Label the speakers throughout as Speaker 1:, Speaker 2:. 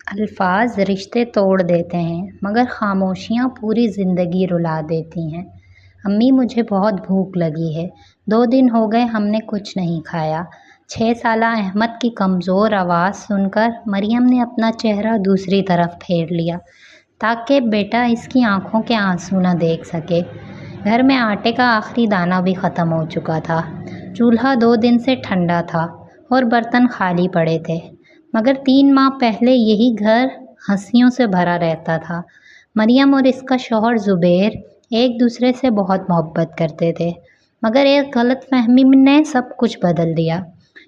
Speaker 1: الفاظ رشتے توڑ دیتے ہیں مگر خاموشیاں پوری زندگی رلا دیتی ہیں۔ امی مجھے بہت بھوک لگی ہے، 2 دن ہو گئے ہم نے کچھ نہیں کھایا۔ 6 سالہ احمد کی کمزور آواز سن کر مریم نے اپنا چہرہ دوسری طرف پھیر لیا تاکہ بیٹا اس کی آنکھوں کے آنسو نہ دیکھ سکے۔ گھر میں آٹے کا آخری دانہ بھی ختم ہو چکا تھا۔ چولہا 2 دن سے ٹھنڈا تھا اور برتن خالی پڑے تھے، مگر 3 ماہ پہلے یہی گھر ہنسیوں سے بھرا رہتا تھا۔ مریم اور اس کا شوہر زبیر ایک دوسرے سے بہت محبت کرتے تھے، مگر ایک غلط فہمی نے سب کچھ بدل دیا۔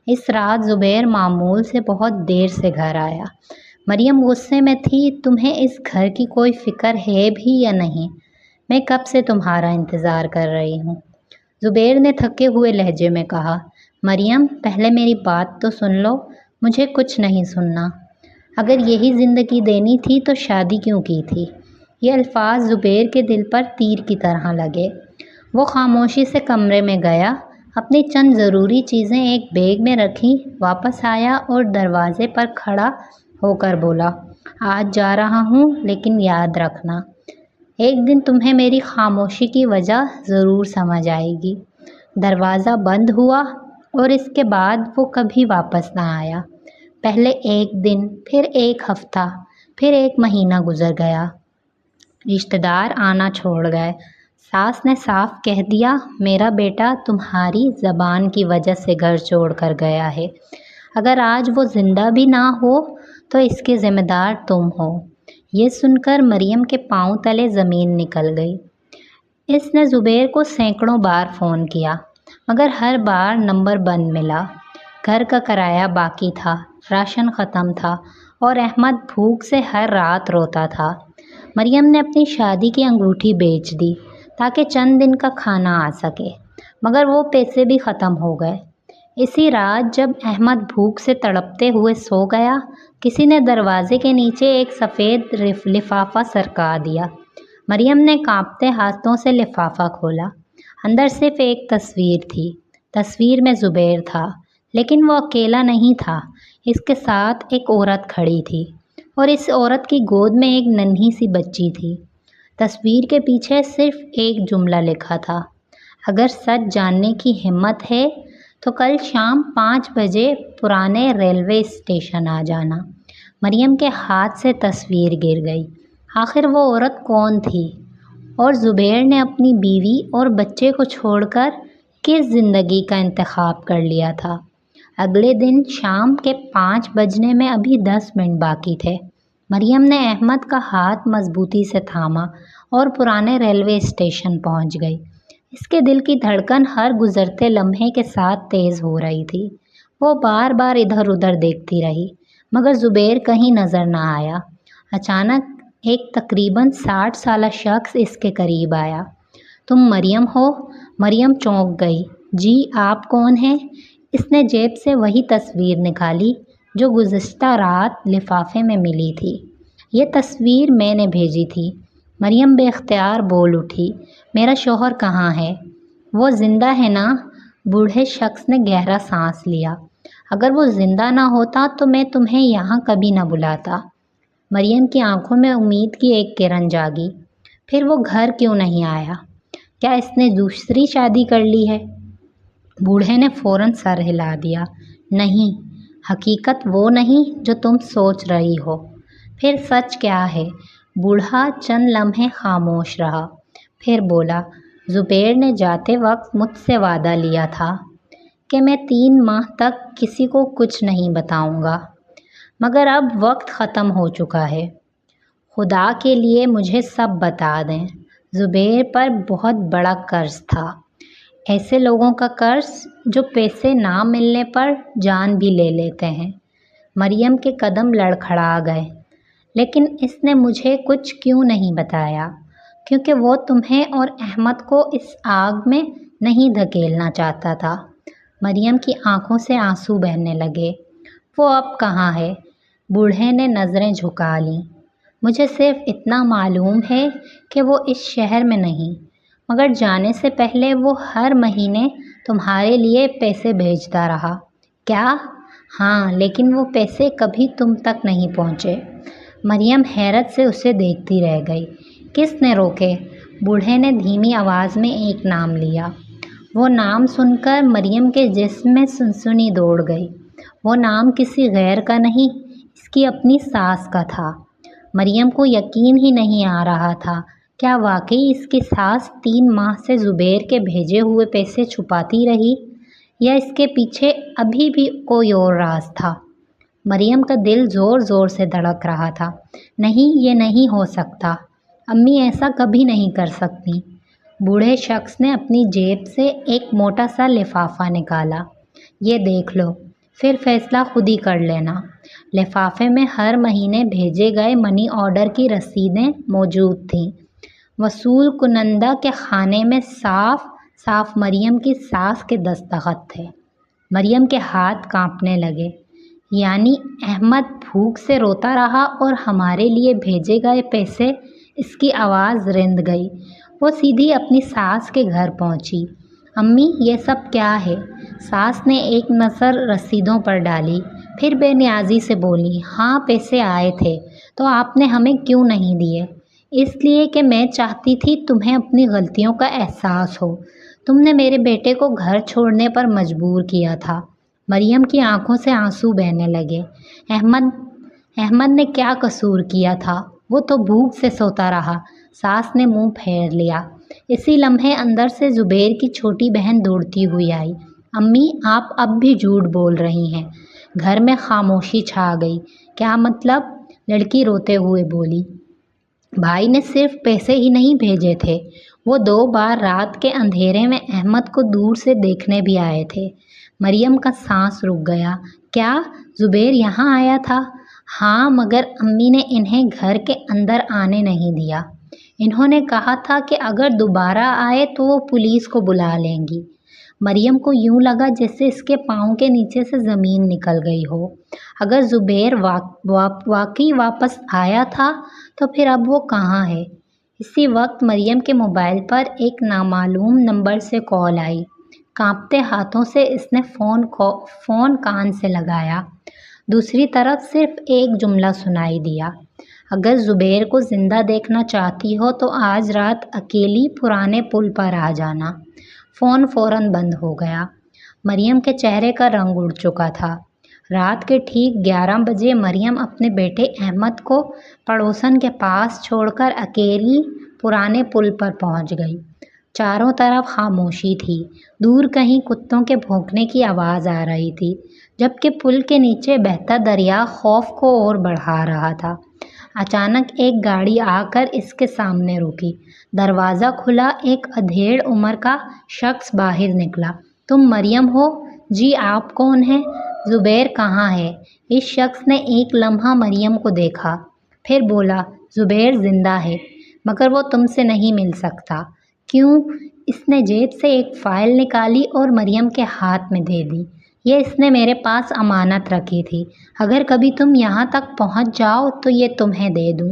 Speaker 1: اس رات زبیر معمول سے بہت دیر سے گھر آیا۔ مریم غصے میں تھی، تمہیں اس گھر کی کوئی فکر ہے بھی یا نہیں؟ میں کب سے تمہارا انتظار کر رہی ہوں۔ زبیر نے تھکے ہوئے لہجے میں کہا۔ مریم پہلے میری بات تو سن لو، مجھے کچھ نہیں سننا۔ اگر یہی زندگی دینی تھی تو شادی کیوں کی تھی؟ یہ الفاظ زبیر کے دل پر تیر کی طرح لگے۔ وہ خاموشی سے کمرے میں گیا، اپنی چند ضروری چیزیں ایک بیگ میں رکھیں، واپس آیا اور دروازے پر کھڑا ہو کر بولا، آج جا رہا ہوں لیکن یاد رکھنا، ایک دن تمہیں میری خاموشی کی وجہ ضرور سمجھ آئے گی۔ دروازہ بند ہوا اور اس کے بعد وہ کبھی واپس نہ آیا۔ پہلے ایک دن، پھر ایک ہفتہ، پھر ایک مہینہ گزر گیا۔ رشتہ دار آنا چھوڑ گئے۔ ساس نے صاف کہہ دیا، میرا بیٹا تمہاری زبان کی وجہ سے گھر چھوڑ کر گیا ہے۔ اگر آج وہ زندہ بھی نہ ہو تو اس کے ذمہ دار تم ہو۔ یہ سن کر مریم کے پاؤں تلے زمین نکل گئی۔ اس نے زبیر کو سینکڑوں بار فون کیا، مگر ہر بار نمبر بند ملا۔ گھر کا کرایہ باقی تھا، راشن ختم تھا اور احمد بھوک سے ہر رات روتا تھا۔ مریم نے اپنی شادی کی انگوٹھی بیچ دی تاکہ چند دن کا کھانا آ سکے، مگر وہ پیسے بھی ختم ہو گئے۔ اسی رات جب احمد بھوک سے تڑپتے ہوئے سو گیا، کسی نے دروازے کے نیچے ایک سفید لفافہ سرکا دیا۔ مریم نے کانپتے ہاتھوں سے لفافہ کھولا۔ اندر صرف ایک تصویر تھی۔ تصویر میں زبیر تھا، لیکن وہ اکیلا نہیں تھا، اس کے ساتھ ایک عورت کھڑی تھی اور اس عورت کی گود میں ایک ننھی سی بچی تھی۔ تصویر کے پیچھے صرف ایک جملہ لکھا تھا، اگر سچ جاننے کی ہمت ہے تو کل شام 5 بجے پرانے ریلوے اسٹیشن آ جانا۔ مریم کے ہاتھ سے تصویر گر گئی۔ آخر وہ عورت کون تھی؟ اور زبیر نے اپنی بیوی اور بچے کو چھوڑ کر کس زندگی کا انتخاب کر لیا تھا؟ اگلے دن شام کے 5 بجنے میں ابھی 10 منٹ باقی تھے۔ مریم نے احمد کا ہاتھ مضبوطی سے تھاما اور پرانے ریلوے اسٹیشن پہنچ گئی۔ اس کے دل کی دھڑکن ہر گزرتے لمحے کے ساتھ تیز ہو رہی تھی۔ وہ بار بار ادھر ادھر دیکھتی رہی، مگر زبیر کہیں نظر نہ آیا۔ اچانک ایک تقریباً 60 سالہ شخص اس کے قریب آیا۔ تم مریم ہو؟ مریم چونک گئی۔ جی، آپ کون ہیں؟ اس نے جیب سے وہی تصویر نکالی جو گزشتہ رات لفافے میں ملی تھی۔ یہ تصویر میں نے بھیجی تھی۔ مریم بے اختیار بول اٹھی، میرا شوہر کہاں ہے؟ وہ زندہ ہے نا؟ بوڑھے شخص نے گہرا سانس لیا۔ اگر وہ زندہ نہ ہوتا تو میں تمہیں یہاں کبھی نہ بلاتا۔ مریم کی آنکھوں میں امید کی ایک کرن جاگی۔ پھر وہ گھر کیوں نہیں آیا؟ کیا اس نے دوسری شادی کر لی ہے؟ بوڑھے نے فوراً سر ہلا دیا۔ نہیں، حقیقت وہ نہیں جو تم سوچ رہی ہو۔ پھر سچ کیا ہے؟ بوڑھا چند لمحے خاموش رہا، پھر بولا، زبیر نے جاتے وقت مجھ سے وعدہ لیا تھا کہ میں 3 ماہ تک کسی کو کچھ نہیں بتاؤں گا، مگر اب وقت ختم ہو چکا ہے۔ خدا کے لیے مجھے سب بتا دیں۔ زبیر پر بہت بڑا قرض تھا، ایسے لوگوں کا قرض جو پیسے نہ ملنے پر جان بھی لے لیتے ہیں۔ مریم کے قدم لڑکھڑا گئے۔ لیکن اس نے مجھے کچھ کیوں نہیں بتایا؟ کیونکہ وہ تمہیں اور احمد کو اس آگ میں نہیں دھکیلنا چاہتا تھا۔ مریم کی آنکھوں سے آنسو بہنے لگے۔ وہ اب کہاں ہے؟ بوڑھے نے نظریں جھکا لیں۔ مجھے صرف اتنا معلوم ہے کہ وہ اس شہر میں نہیں، مگر جانے سے پہلے وہ ہر مہینے تمہارے لیے پیسے بھیجتا رہا۔ کیا؟ हाँ, लेकिन वो पैसे कभी तुम तक नहीं पहुँचे। मरियम हैरत से उसे देखती रह गई। किसने रोके? बूढ़े ने धीमी आवाज़ में एक नाम लिया। वो नाम सुनकर मरियम के जिस्म में सनसनी दौड़ गई। वो नाम किसी गैर का नहीं, इसकी अपनी सास का था। मरियम को यकीन ही नहीं आ रहा था। क्या वाकई इसकी सास 3 माह से ज़ुबैर के भेजे हुए पैसे छुपाती रही, या इसके पीछे अभी भी कोई और राज था? मरियम का दिल ज़ोर ज़ोर से धड़क रहा था। नहीं, ये नहीं हो सकता। अम्मी ऐसा कभी नहीं कर सकती। बूढ़े शख्स ने अपनी जेब से एक मोटा सा लिफाफा निकाला। ये देख लो, फिर फैसला खुद ही कर लेना। लिफाफे में हर महीने भेजे गए मनी ऑर्डर की रसीदें मौजूद थीं। वसूल कुनंदा के खाने में साफ साफ मरियम की सास के दस्तखत थे। मरियम के हाथ कांपने लगे। यानी अहमद भूख से रोता रहा और हमारे लिए भेजे गए पैसे? इसकी आवाज़ रिंध गई। वो सीधी अपनी सास के घर पहुंची। अम्मी, ये सब क्या है? सास ने एक नज़र रसीदों पर डाली, फिर बेनियाजी से बोली, हाँ, पैसे आए थे, तो आपने हमें क्यों नहीं दिए? इसलिए कि मैं चाहती थी तुम्हें अपनी गलतियों का एहसास हो। तुमने मेरे बेटे को घर छोड़ने पर मजबूर किया था। मरियम की आंखों से आंसू बहने लगे। अहमद अहमद ने क्या कसूर किया था? वो तो भूख से सोता रहा। सास ने मुंह फेर लिया। इसी लम्हे अंदर से ज़ुबैर की छोटी बहन दौड़ती हुई आई। अम्मी, आप अब भी झूठ बोल रही हैं। घर में खामोशी छा गई। क्या मतलब? लड़की रोते हुए बोली। भाई ने सिर्फ पैसे ही नहीं भेजे थे, वो 2 बार रात के अंधेरे में अहमद को दूर से देखने भी आए थे। मरियम का सांस रुक गया। क्या ज़ुबैर यहाँ आया था? हाँ, मगर अम्मी ने इन्हें घर के अंदर आने नहीं दिया। इन्होंने कहा था कि अगर दोबारा आए तो वो पुलिस को बुला लेंगी। मरियम को यूं लगा जैसे इसके पाँव के नीचे से ज़मीन निकल गई हो। अगर ज़ुबैर वाकई वापस आया था, तो फिर अब वो कहाँ है? इसी वक्त मरियम के मोबाइल पर एक नामालूम नंबर से कॉल आई। कांपते हाथों से इसने फ़ोन कान से लगाया। दूसरी तरफ सिर्फ एक जुमला सुनाई दिया, अगर ज़ुबैर को ज़िंदा देखना चाहती हो तो आज रात अकेली पुराने पुल पर आ जाना। फ़ोन फ़ौरन बंद हो गया। मरियम के चेहरे का रंग उड़ चुका था। रात के ठीक 11 बजे मरियम अपने बेटे अहमद को पड़ोसन के पास छोड़कर अकेली पुराने पुल पर पहुंच गई। चारों तरफ खामोशी थी। दूर कहीं कुत्तों के भौंकने की आवाज़ आ रही थी, जबकि पुल के नीचे बहता दरिया खौफ को और बढ़ा रहा था। अचानक एक गाड़ी आकर इसके सामने रुकी। दरवाज़ा खुला। एक अधेड़ उम्र का शख्स बाहर निकला। तुम मरियम हो? जी, आप कौन हैं? ज़ुबैर कहाँ है? इस शख्स ने एक लम्हा मरियम को देखा, फिर बोला, ज़ुबैर ज़िंदा है, मगर वो तुमसे नहीं मिल सकता। क्यों? इसने जेब से एक फ़ाइल निकाली और मरियम के हाथ में दे दी। ये इसने मेरे पास अमानत रखी थी। अगर कभी तुम यहाँ तक पहुँच जाओ तो ये तुम्हें दे दूँ।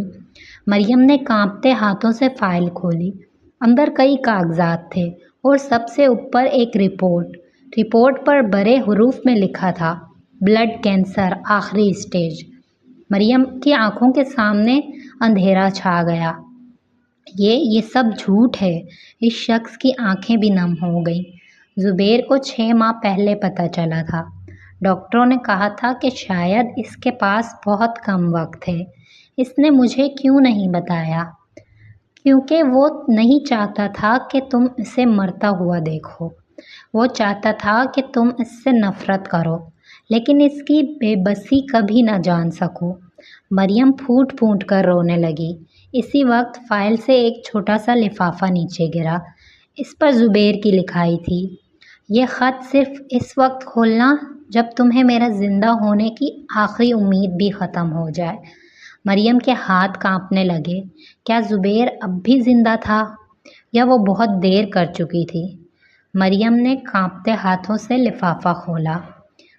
Speaker 1: मरियम ने कांपते हाथों से फ़ाइल खोली। अंदर कई कागजात थे और सबसे ऊपर एक रिपोर्ट पर बड़े हुरूफ में लिखा था, ब्लड कैंसर, आखिरी स्टेज। मरियम की आंखों के सामने अंधेरा छा गया। ये सब झूठ है। इस शख्स की आंखें भी नम हो गईं। ज़ुबैर को 6 माह पहले पता चला था। डॉक्टरों ने कहा था कि शायद इसके पास बहुत कम वक्त है। इसने मुझे क्यों नहीं बताया? क्योंकि वो नहीं चाहता था कि तुम इसे मरता हुआ देखो। वो चाहता था कि तुम इससे नफ़रत करो, लेकिन इसकी बेबसी कभी ना जान सको। मरियम फूट फूट कर रोने लगी। इसी वक्त फ़ाइल से एक छोटा सा लिफाफा नीचे गिरा। इस पर ज़ुबैर की लिखाई थी, ये ख़त सिर्फ़ इस वक्त खोलना जब तुम्हें मेरा ज़िंदा होने की आखिरी उम्मीद भी ख़त्म हो जाए। मरियम के हाथ कांपने लगे। क्या ज़ुबैर अब भी ज़िंदा था, या वो बहुत देर कर चुकी थी? मरियम ने कांपते हाथों से लिफाफा खोला।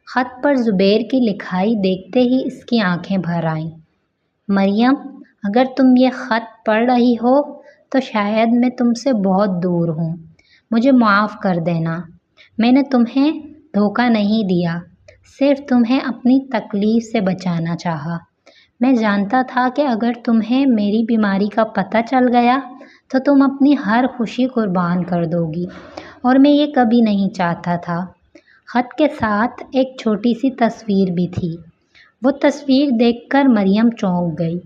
Speaker 1: ख़त पर ज़ुबैर की लिखाई देखते ही इसकी आंखें भर आईं। मरियम, अगर तुम ये ख़त पढ़ रही हो तो शायद मैं तुमसे बहुत दूर हूँ। मुझे माफ़ कर देना। मैंने तुम्हें धोखा नहीं दिया। सिर्फ तुम्हें अपनी तकलीफ से बचाना चाहा। मैं जानता था कि अगर तुम्हें मेरी बीमारी का पता चल गया तो तुम अपनी हर खुशी कुर्बान कर दोगी, और मैं ये कभी नहीं चाहता था। ख़त के साथ एक छोटी सी तस्वीर भी थी। वो तस्वीर देखकर मरियम चौंक गई।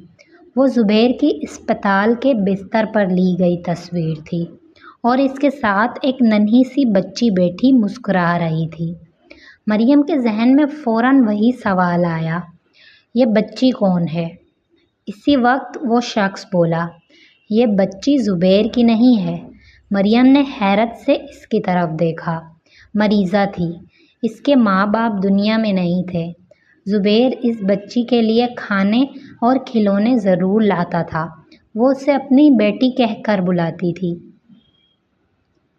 Speaker 1: वो ज़ुबैर की अस्पताल के बिस्तर पर ली गई तस्वीर थी, और इसके साथ एक नन्ही सी बच्ची बैठी मुस्कुरा रही थी। मरियम के जहन में फ़ौरन वही सवाल आया, ये बच्ची कौन है? इसी वक्त वो शख्स बोला, ये बच्ची ज़ुबैर की नहीं है। मरियम ने हैरत से इसकी तरफ देखा। मरीज़ा थी, इसके माँ बाप दुनिया में नहीं थे। ज़ुबैर इस बच्ची के लिए खाने और खिलौने ज़रूर लाता था। वो उसे अपनी बेटी कहकर बुलाती थी।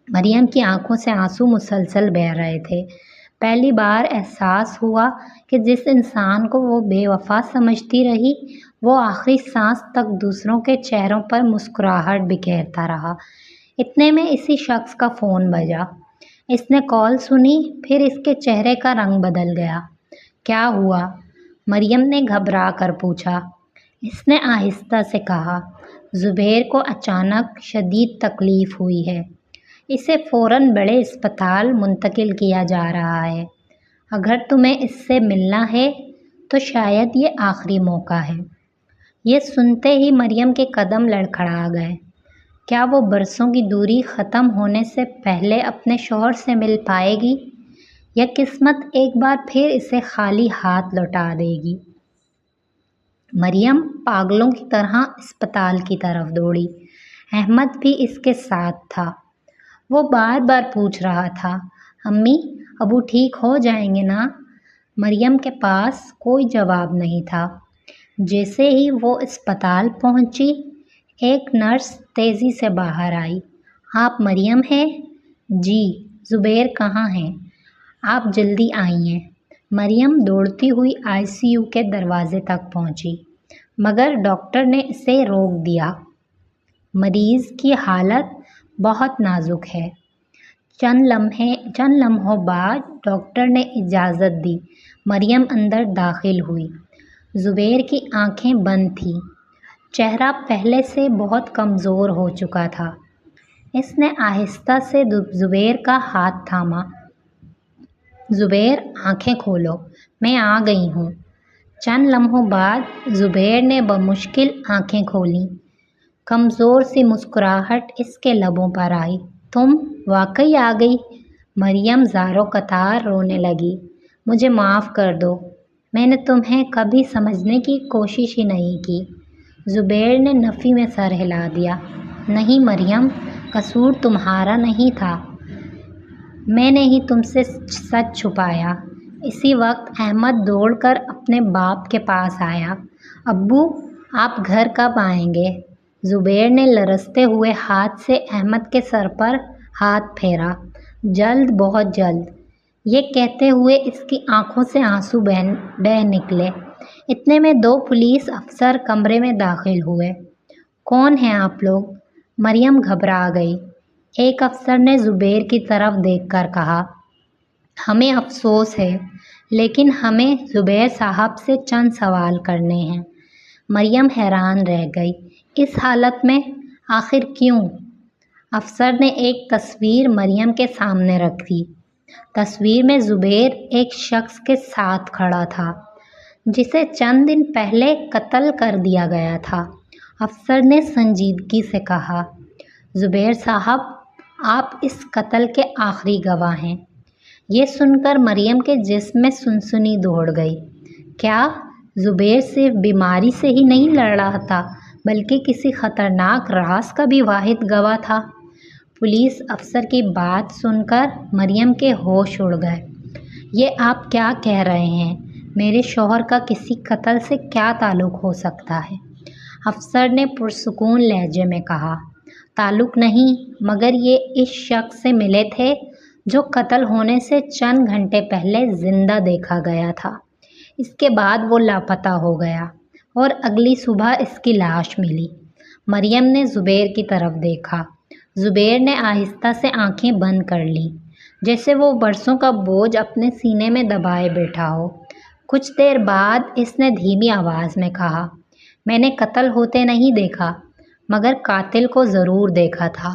Speaker 1: मरियम की आंखों से आंसू मुसलसल बह रहे थे। पहली बार एहसास हुआ कि जिस इंसान को वो बेवफा समझती रही, वो आखिरी सांस तक दूसरों के चेहरों पर मुस्कुराहट बिखेरता रहा। इतने में इसी शख्स का फ़ोन बजा। इसने कॉल सुनी, फिर इसके चेहरे का रंग बदल गया। क्या हुआ? मरियम ने घबरा कर पूछा। इसने आहिस्ता से कहा, ज़ुबैर को अचानक शदीद तकलीफ़ हुई है। इसे फ़ौरन बड़े अस्पताल मुंतकिल किया जा रहा है। अगर तुम्हें इससे मिलना है तो शायद ये आखिरी मौका है। ये सुनते ही मरियम के कदम लड़खड़ा गए। क्या वो बरसों की दूरी ख़त्म होने से पहले अपने शौहर से मिल पाएगी, या किस्मत एक बार फिर इसे खाली हाथ लौटा देगी? मरियम पागलों की तरह अस्पताल की तरफ दौड़ी। अहमद भी इसके साथ था। वो बार बार पूछ रहा था, अम्मी अबू ठीक हो जाएंगे ना? मरियम के पास कोई जवाब नहीं था। जैसे ही वो अस्पताल पहुंची, एक नर्स तेज़ी से बाहर आई। आप मरियम हैं? जी। ज़ुबैर कहाँ हैं? आप जल्दी आइए। मरियम दौड़ती हुई आईसीयू के दरवाजे तक पहुंची, मगर डॉक्टर ने इसे रोक दिया। मरीज़ की हालत बहुत नाजुक है। चंद लम्हों बाद डॉक्टर ने इजाज़त दी। मरियम अंदर दाखिल हुई। ज़ुबैर की आंखें बंद थीं। चेहरा पहले से बहुत कमज़ोर हो चुका था। इसने आहिस्ता से ज़ुबैर का हाथ थामा। ज़ुबैर आंखें खोलो, मैं आ गई हूँ। चंद लम्हों बाद ज़ुबैर ने बमुश्किल आंखें खोलीं। कमज़ोर सी मुस्कुराहट इसके लबों पर आई। तुम वाकई आ गई? मरियम ज़ारो कतार रोने लगी। मुझे माफ़ कर दो, मैंने तुम्हें कभी समझने की कोशिश ही नहीं की। ज़ुबैर ने नफ़ी में सर हिला दिया। नहीं मरियम, कसूर तुम्हारा नहीं था। मैंने ही तुमसे सच छुपाया। इसी वक्त अहमद दौड़कर अपने बाप के पास आया। अब्बू, आप घर कब आएंगे? ज़ुबैर ने लरसते हुए हाथ से अहमद के सर पर हाथ फेरा। जल्द, बहुत जल्द। ये कहते हुए इसकी आंखों से आंसू बह निकले। इतने में 2 पुलिस अफसर कमरे में दाखिल हुए। कौन हैं आप लोग? मरियम घबरा गई। एक अफसर ने ज़ुबैर की तरफ देखकर कहा, हमें अफसोस है, लेकिन हमें ज़ुबैर साहब से चंद सवाल करने हैं। मरियम हैरान रह गई। इस हालत में आखिर क्यों? अफसर ने एक तस्वीर मरियम के सामने रखी। तस्वीर में ज़ुबैर एक शख्स के साथ खड़ा था, जिसे चंद दिन पहले कत्ल कर दिया गया था। अफसर ने संजीदगी से कहा, ज़ुबैर साहब, आप इस कत्ल के आखिरी गवाह हैं। ये सुनकर मरियम के जिस्म में सुनसुनी दौड़ गई। क्या ज़ुबैर सिर्फ बीमारी से ही नहीं लड़ रहा था, बल्कि किसी ख़तरनाक राज का भी वाहिद गवाह था? पुलिस अफसर की बात सुनकर मरियम के होश उड़ गए। ये आप क्या कह रहे हैं? मेरे शौहर का किसी कत्ल से क्या ताल्लुक़ हो सकता है? अफसर ने पुरसुकून लहजे में कहा, ताल्लुक़ नहीं, मगर ये इस शख्स से मिले थे जो कत्ल होने से चंद घंटे पहले ज़िंदा देखा गया था। इसके बाद वो लापता हो गया और अगली सुबह इसकी लाश मिली। मरियम ने ज़ुबैर की तरफ देखा। ज़ुबैर ने आहिस्ता से आंखें बंद कर लीं। जैसे वो बरसों का बोझ अपने सीने में दबाए बैठा हो। कुछ देर बाद इसने धीमी आवाज़ में कहा, मैंने कत्ल होते नहीं देखा, मगर कातिल को ज़रूर देखा था।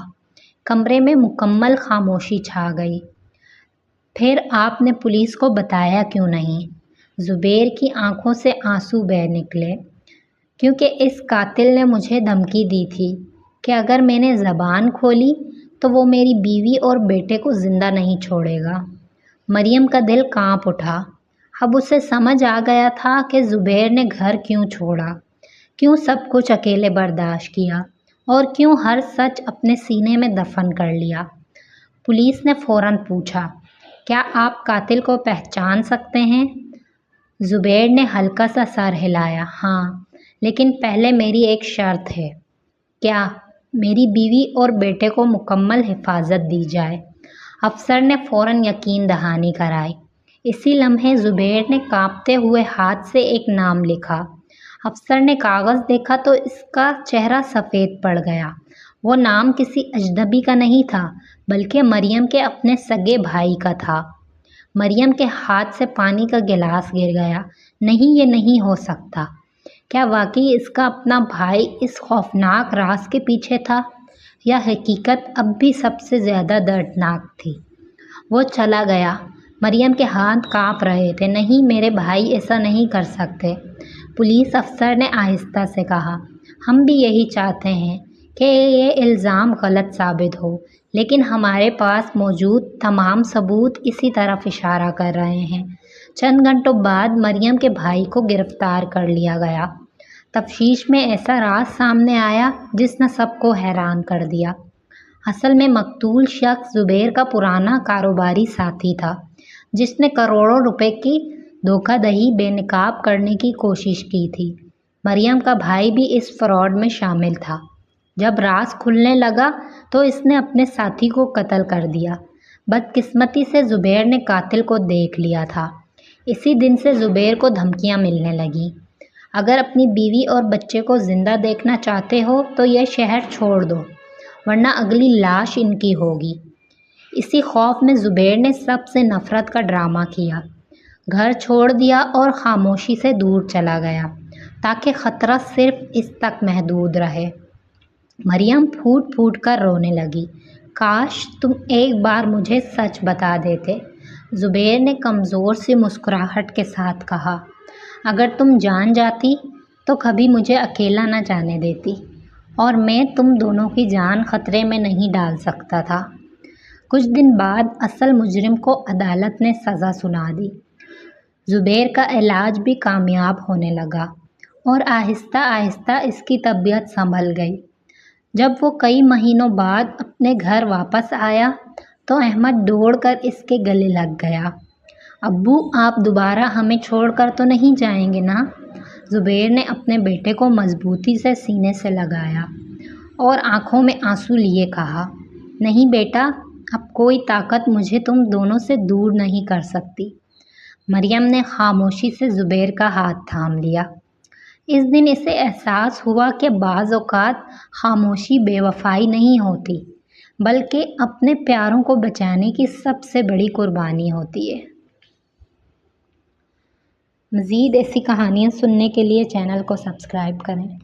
Speaker 1: कमरे में मुकम्मल खामोशी छा गई। फिर आपने पुलिस को बताया क्यों नहीं? ज़ुबैर की आंखों से आंसू बह निकले। क्योंकि इस कातिल ने मुझे धमकी दी थी कि अगर मैंने ज़बान खोली तो वो मेरी बीवी और बेटे को ज़िंदा नहीं छोड़ेगा। मरियम का दिल कांप उठा। अब उसे समझ आ गया था कि ज़ुबैर ने घर क्यों छोड़ा, क्यों सब कुछ अकेले बर्दाश्त किया और क्यों हर सच अपने सीने में दफन कर लिया। पुलिस ने फ़ौरन पूछा, क्या आप कातिल को पहचान सकते हैं? ज़ुबैर ने हल्का सा सर हिलाया, हाँ, लेकिन पहले मेरी एक शर्त है। क्या? मेरी बीवी और बेटे को मुकम्मल हिफाजत दी जाए। अफसर ने फ़ौरन यकीन दहानी कराई। इसी लम्हे ज़ुबैर ने कांपते हुए हाथ से एक नाम लिखा। अफसर ने कागज़ देखा तो इसका चेहरा सफ़ेद पड़ गया। वो नाम किसी अजनबी का नहीं था, बल्कि मरियम के अपने सगे भाई का था। मरियम के हाथ से पानी का गिलास गिर गया। नहीं, ये नहीं हो सकता। क्या वाकई इसका अपना भाई इस खौफनाक राज के पीछे था, या हकीकत अब भी सबसे ज़्यादा दर्दनाक थी? वो चला गया। मरियम के हाथ कांप रहे थे। नहीं, मेरे भाई ऐसा नहीं कर सकते। पुलिस अफसर ने आहिस्ता से कहा, हम भी यही चाहते हैं कि ये इल्ज़ाम गलत साबित हो, लेकिन हमारे पास मौजूद तमाम सबूत इसी तरफ इशारा कर रहे हैं। चंद घंटों बाद मरियम के भाई को गिरफ्तार कर लिया गया। तफ्तीश में ऐसा राज सामने आया जिसने सबको हैरान कर दिया। असल में मकतूल शख्स ज़ुबैर का पुराना कारोबारी साथी था, जिसने करोड़ों रुपए की धोखाधड़ी बेनकाब करने की कोशिश की थी। मरियम का भाई भी इस फ्रॉड में शामिल था। जब राज खुलने लगा तो इसने अपने साथी को कत्ल कर दिया। बदकिस्मती से ज़ुबैर ने कातिल को देख लिया था। इसी दिन से ज़ुबैर को धमकियां मिलने लगीं। अगर अपनी बीवी और बच्चे को ज़िंदा देखना चाहते हो तो यह शहर छोड़ दो, वरना अगली लाश इनकी होगी। इसी खौफ में ज़ुबैर ने सबसे नफ़रत का ड्रामा किया, घर छोड़ दिया और ख़ामोशी से दूर चला गया, ताकि ख़तरा सिर्फ इस तक महदूद रहे। मरियम फूट फूट कर रोने लगी। काश तुम एक बार मुझे सच बता देते। ज़ुबैर ने कमज़ोर सी मुस्कुराहट के साथ कहा, अगर तुम जान जाती तो कभी मुझे अकेला न जाने देती, और मैं तुम दोनों की जान खतरे में नहीं डाल सकता था। कुछ दिन बाद असल मुजरिम को अदालत ने सज़ा सुना दी। ज़ुबैर का इलाज भी कामयाब होने लगा और आहिस्ता आहिस्ता इसकी तबीयत संभल गई। जब वो कई महीनों बाद अपने घर वापस आया तो अहमद दौड़कर इसके गले लग गया। अब्बू, आप दोबारा हमें छोड़कर तो नहीं जाएंगे ना? ज़ुबैर ने अपने बेटे को मजबूती से सीने से लगाया और आंखों में आंसू लिए कहा, नहीं बेटा, अब कोई ताकत मुझे तुम दोनों से दूर नहीं कर सकती। मरियम ने खामोशी से ज़ुबैर का हाथ थाम लिया। इस दिन इसे एहसास हुआ कि बाज़ औक़ात खामोशी बेवफाई नहीं होती, बल्कि अपने प्यारों को बचाने की सबसे बड़ी कुर्बानी होती है। मज़ीद ऐसी कहानियाँ सुनने के लिए चैनल को सब्सक्राइब करें।